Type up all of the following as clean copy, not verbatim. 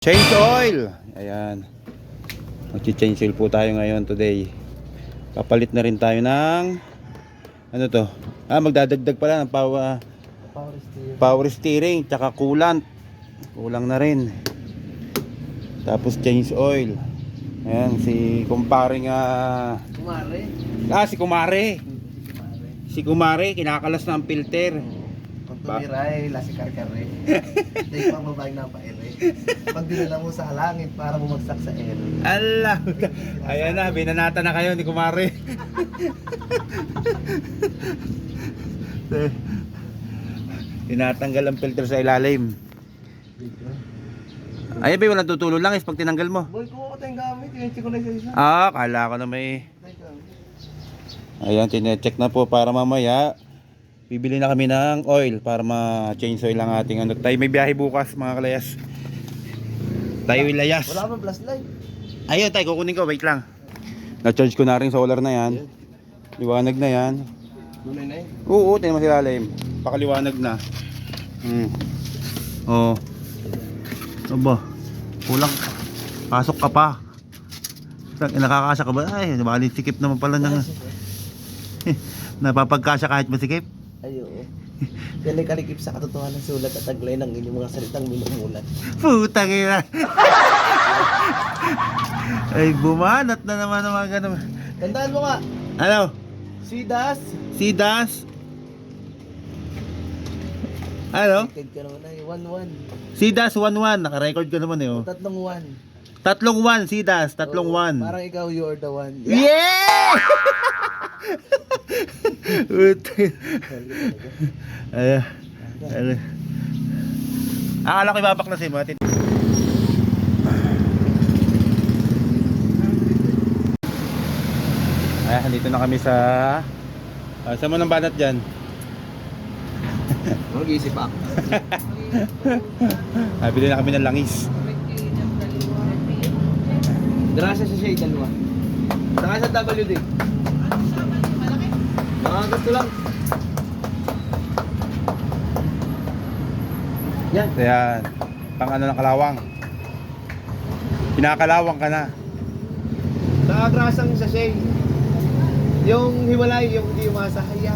Change oil. Ayan. Mag-change oil po tayo ngayon today. Papalit na rin tayo ng ano to? Magdadagdag pala ng power steering tsaka coolant. Kulang na rin. Tapos change oil. Ayan si kumparing Kumare. si Kumare. Si Kumare kinakalas na ang filter. Kung tumiray, lasikarkare. Dahil pang babaeng na pa ere. Pag dinala mo sa halangin para bumagsak sa ere. Allah. Ayan na, binanata na kayo ni Kumare. Tinatanggal ang filter sa ilalim. Ay, ba walang tutulong lang is pag tinanggal mo. Boy, kuha ko tayong gamit. Yung ko na isa-isa. Kala ko na may. Ayan, tine-check na po para mamaya bibili na kami ng oil para ma-change oil ang ating ano. Tayo may biyahe bukas mga kalayas. Tayo ilayas. Wala bang flashlight? Ayun tayo, kukunin ko, wait lang. Na-charge ko na rin solar na yan. Liwanag na yan. Lunay na yun. Oo, tingnan mo si lalim. Pakaliwanag na. Oo. Aba, kulang. Pasok ka pa. Nakakasya ka ba? Ay, bali sikip naman pala ng napapagkasya kahit masikip. Ay, oo. Yan ay kalikip sa katotohanan sulat at taglay ng inyong mga salitang minumulat. Putang ina. Ay, bumanat na naman ng mga ganun. Tandaan mo nga, Ano? Sidas. Sidas? Ano? Kid ka naman ay 1-1. Sidas 1-1. Naka-record ka naman eh. Oh. Tatlong 1. 3-1, Sidas. 3-1. Parang ikaw, you're the one. Yeah! Akala ko ibabak na si Mati. Ayan, dito na kami sa saan mo ng banat dyan? Mag-iisip ako. Bili na kami ng langis. Grasya sa siya, dalawa. Saka sa WD. Mga gusto lang. Yan. Ayan, pang ano ng kalawang. Kinakalawang ka na. Saka grasang sa siya. Yung hiwalay, yung hindi umasahaya.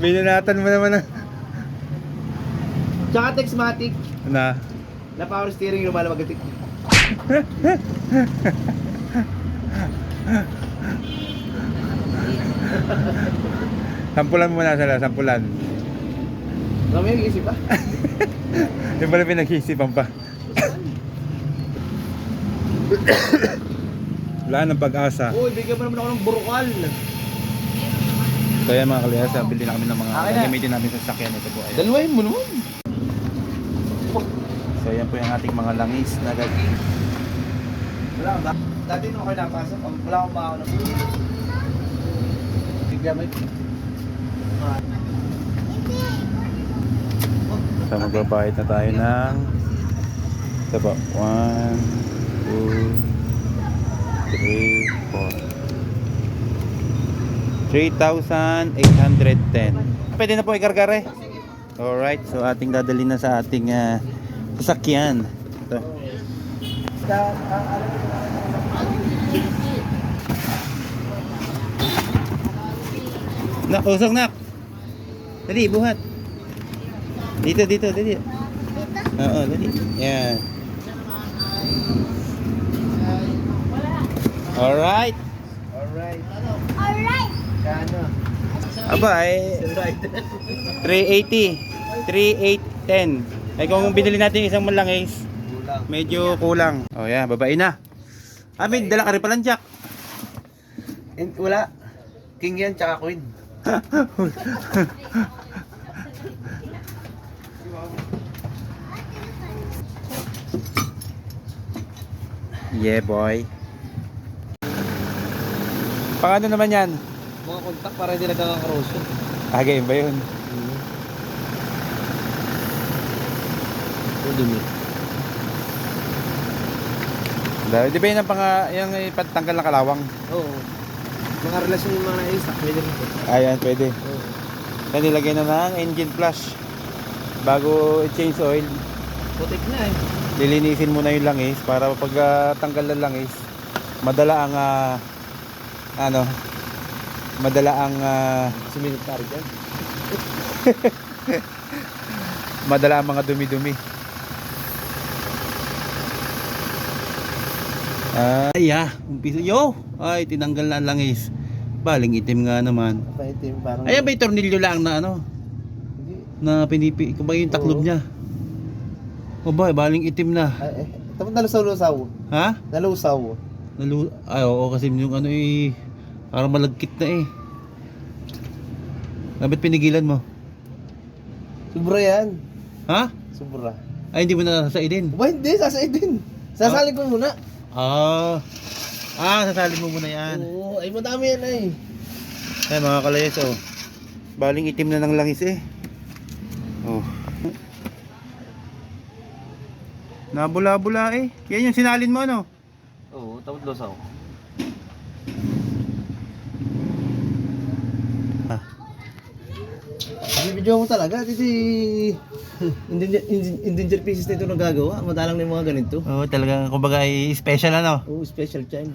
Binanatan mo naman ng Tsaka Texmatic. na Na power steering lumalabagatik. sampulan mo na sila, sampulan. Marami yung isip pa. Yung pala pinag-iisipan pa. Wala ng pag-asa. Uy, bigyan mo naman ako ng burukal. Kaya mga kaliyasa, bili na kami ng mga Akin na. gamitin namin sa sakyan. Ito po. Ayan. Dalawahin mo naman. So yan po yung ating mga langis na gagi. Wala ba? Dati nung ako napasok, wala akong baon na buhay. Bigyan mo yun. So magbabayad na tayo ng ito po, 1, 2, 3, 4 3,810. Pwede na po ikargar eh. Alright, so ating dadalhin na sa ating sasakyan. Ito. Nak, usok nak. Dali, buhat. Dito, dito, dali. Oo, dali. Yan. Alright. Alright. Alright. Kano? Aba, ay Alright. 380. 3,810. Ay kung binili natin isang malangis, Kulang. medyo kulang. Oh, yan, babae na. Amin, dala ka rin palang jack. Wala. King yan, tsaka queen. Yeah, boy. Paano naman yan? Mga kontak para hindi nagkakakarosyon. Game ba yun? Dumi. Di ba yun ang yung ipatanggal ng kalawang? Oo. Mga relasyon yung mga na-stock, pwede rin po. Ayan, pwede. Oo. Yan, nilagay na ng engine flush. bago i-change oil, Putik na eh. lilinisin mo na yung langis para pag tanggal ng langis, madala ang Sumilip ka rin dyan. madala ang mga dumi-dumi. Umpisa. Ay, tinanggal na ang langis. Baling itim nga naman. Paitim parang... Ayan ba yung tornilyo lang na Hindi. na pinipi, kung ba yung taklob Oo. niya? O ba, baling itim na. Ay, tapos nalusaw-lusaw. Ha? Nalusaw. Oo, kasi yung parang malagkit na eh. Bakit pinigilan mo? Sobra yan. Ha? Sobra. Ay, hindi mo na sasaidin. Ba hindi, sasaidin. Sasalin ko muna. Sasalin mo muna yan. Oo, ay madami yan ay. Ay, mga kalayas, baling itim na ng langis eh. Nabula-bula eh. Yan yung sinalin mo, ano? Oo, tapos lusaw. Video mo talaga, kasi endangered pieces na ito nagagawa. Madalang na yung mga ganito. Oo, talagang kumbaga ay special ano? Oo, special child.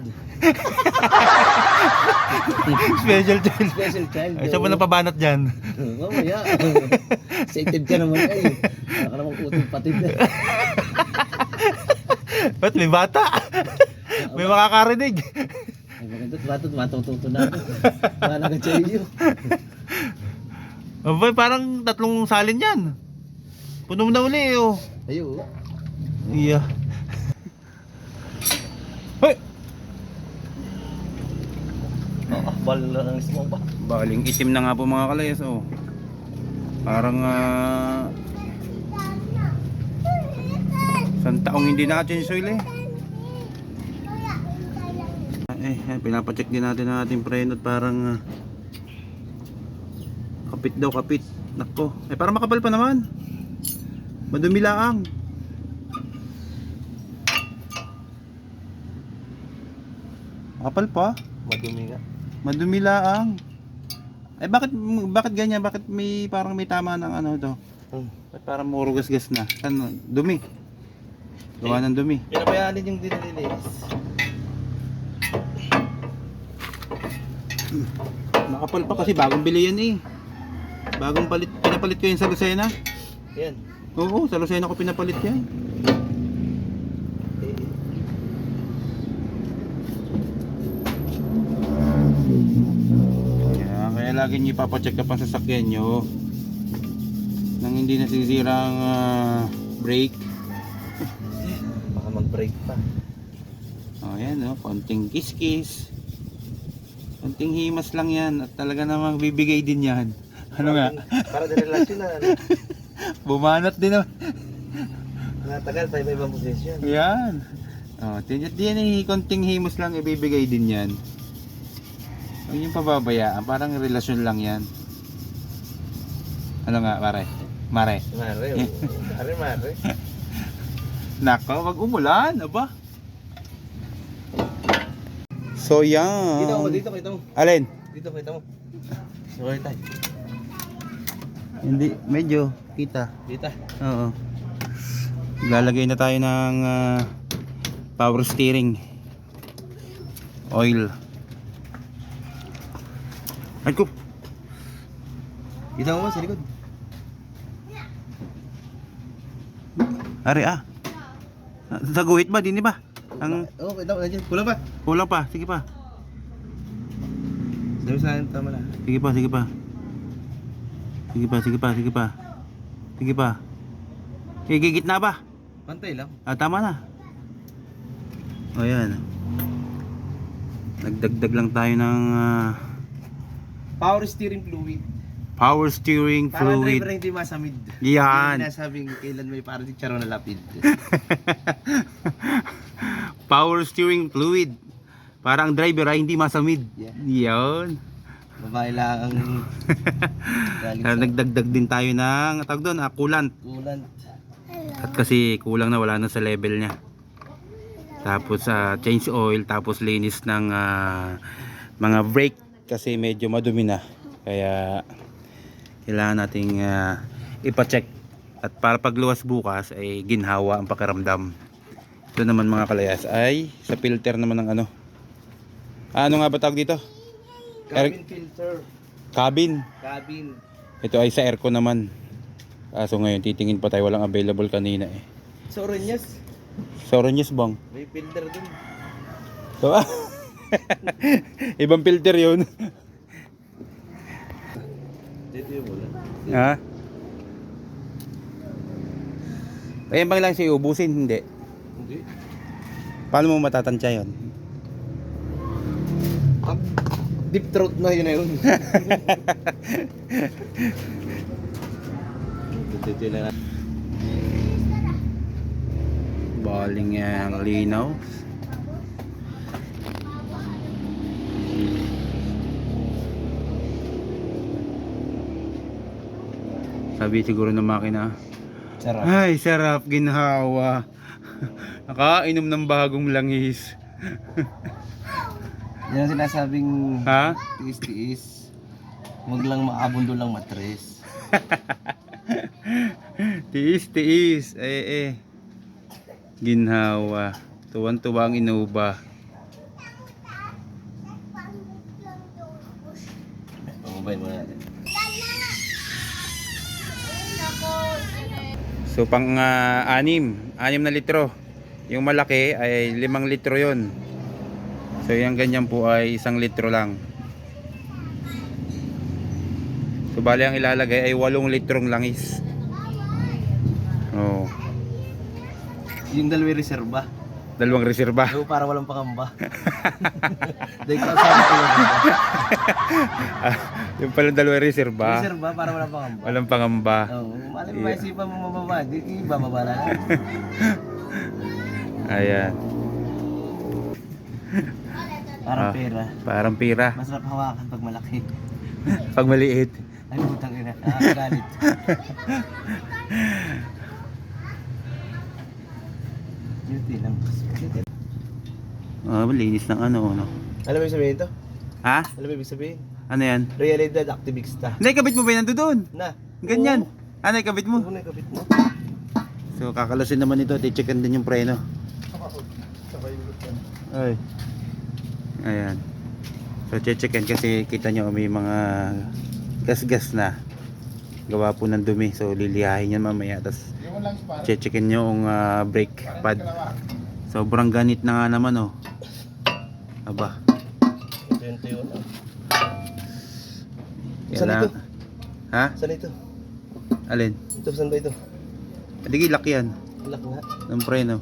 Special child. Special child. Ay, saan mo napabanat dyan? Mamaya. Excited ka naman ay. Wala ka namang utong-patid na. Ba't may bata? May makakarinig. Ay, maganda. Matututo na ako. Wala ka sa iyo. Abay, parang 3 salin yan. Puno mo na uli oh. Ayo. Iya. Hoy! Bal lang ang ismo ba? Baling itim na nga po mga kalayas oh. Parang isang taong hindi na-change oil eh. Pinapacheck din natin ang ating preno at parang kapit daw, kapit. Nako, parang makapal pa naman. Madumi laang. Makapal pa? Madumi nga. Madumi laang. Bakit ganyan? Bakit parang may tama ng ano to? Ba't parang muro gas-gas na? Ano? Dumi. Gawa ng dumi. Pinabayaan yung dinilinis. Nakapal pa kasi bagong bili yan eh. Bagong pinapalit ko yun sa Lucena. Yan. Oo, sa Lucena ko pinapalit yan. Kaya lagi nyo ipapacheck up ang sasakyan nyo nang hindi nasisira ang brake. Baka mag-break pa. Ayan konting kiss-kiss. Konting himas lang yan at talaga namang bibigay din yan. Ano nga? Para din relasyon na. Bumanat din naman. Natagal pa ibang posisyon. Yan. Yan konting himas lang ibibigay din yan. Huwag yung pababayaan, parang relasyon lang yan. Ano nga, Mare? Mare. Mare. Nako, wag umulan, aba. So yan. Dito kita mo. Alin? Dito kita mo. Okay tayo. Hindi, medyo kita. Dito. Oo. Lalagay na tayo ng power steering oil. Ay ko. Dito mo sa likod. Ari sa guhit ba? Dini ba? Kita mo nandiyan. Kulang pa. Kulang pa, sige pa. Sabi sa akin tama na. Sige pa. Sige pa. Gigit na ba? Pantay lang. Tama na. O yan. Nagdagdag lang tayo ng Power steering fluid. power steering Para fluid. driver hindi masamid. Yan. Hindi sinasabing kailan may parang charo na lapid. Power steering fluid. Para ang driver ay hindi masamid. Yeah. Yan. Babae lang ang galing sa Nagdagdag din tayo ng tawag doon, coolant. kulan. At kasi kulang na, wala na sa level niya. Tapos change oil, tapos linis ng mga brake kasi medyo madumi na. Kaya kailangan nating ipa-check At para pagluwas bukas ay ginhawa ang pakiramdam. Ito naman mga kalayas ay sa filter naman ng ano. Ano nga ba tawag dito? Cabin filter. Cabin. Cabin. Ito ay sa aircon naman. Kaso ngayon titingin pa tayo, walang available kanina eh. Sa Oreñas, Sa Oranges bang? may filter dun. So, ibang filter yun. Dito yung wala. Ha? Ayan bang lang siya ubusin? Hindi. Hindi. Paano mo matatansya yun? Pag deep throat na yun na yun. Dito na. Baling ang linaw. Sabi siguro ng makina, Sarap. ay sarap ginhawa. Nakainom ng bagong langis. Yan ang sinasabing Ha? tiis-tiis. Huwag lang maabundo lang matres. Tiis. Ginhawa. Tuwan-tuwa ang inuba. Pamabay mo natin. So pang 6 na litro. Yung malaki ay 5 litro yon. So yung ganyan po ay 1 litro lang. So bali ang ilalagay ay 8 litrong langis. Oh, Yung dalawang reserba. 2 reserba. Daw para walang pangamba. Dahil kasama ko yung Yung pala 2 reserba. reserba para walang pangamba. Walang pangamba. Oo, malay mo maisipan mo mababa. Di bababa na lang. Ayan. Parang Ah. pera. Parang pira. Masarap hawakan pag malaki. Pag maliit. Ay, putang ina. Nakakagalit. Beauty lang. Malinis ng ano. Alam mo yung sabihin ito? Ha? Alam mo yung sabihin? Ano yan? Realidad activista. Hindi, kabit mo ba yan doon? Na. Ganyan. Ano yung kabit mo? Ano yung kapit mo? So kakalasin naman ito, ticheckan din yung preno. Ay. Ayan. So checkan kasi kita nyo may mga gas-gas na. Gawa po ng dumi. So liliyahin yan mamaya. Tapos checkin nyo yung brake pad. Sobrang ganit na nga naman oh. Aba. Ito yun. Saan ito? Ha? Saan ito? Alin? Ito, saan ba ito? Adigi lock yan. Lock nga. Ng preno.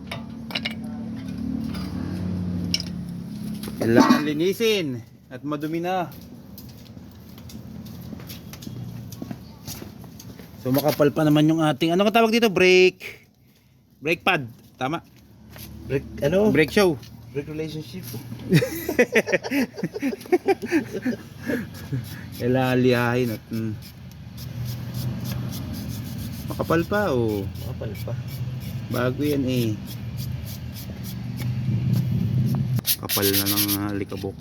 Kailangan linisin at madumi na. So makapal pa naman yung ating ano ka tawag dito? Brake pad. Tama. Break, ano? Brake show. Break relationship. Kailangan lihahin at makapal pa oh. Makapal pa. Bago yan eh. Kapal na ng likabok.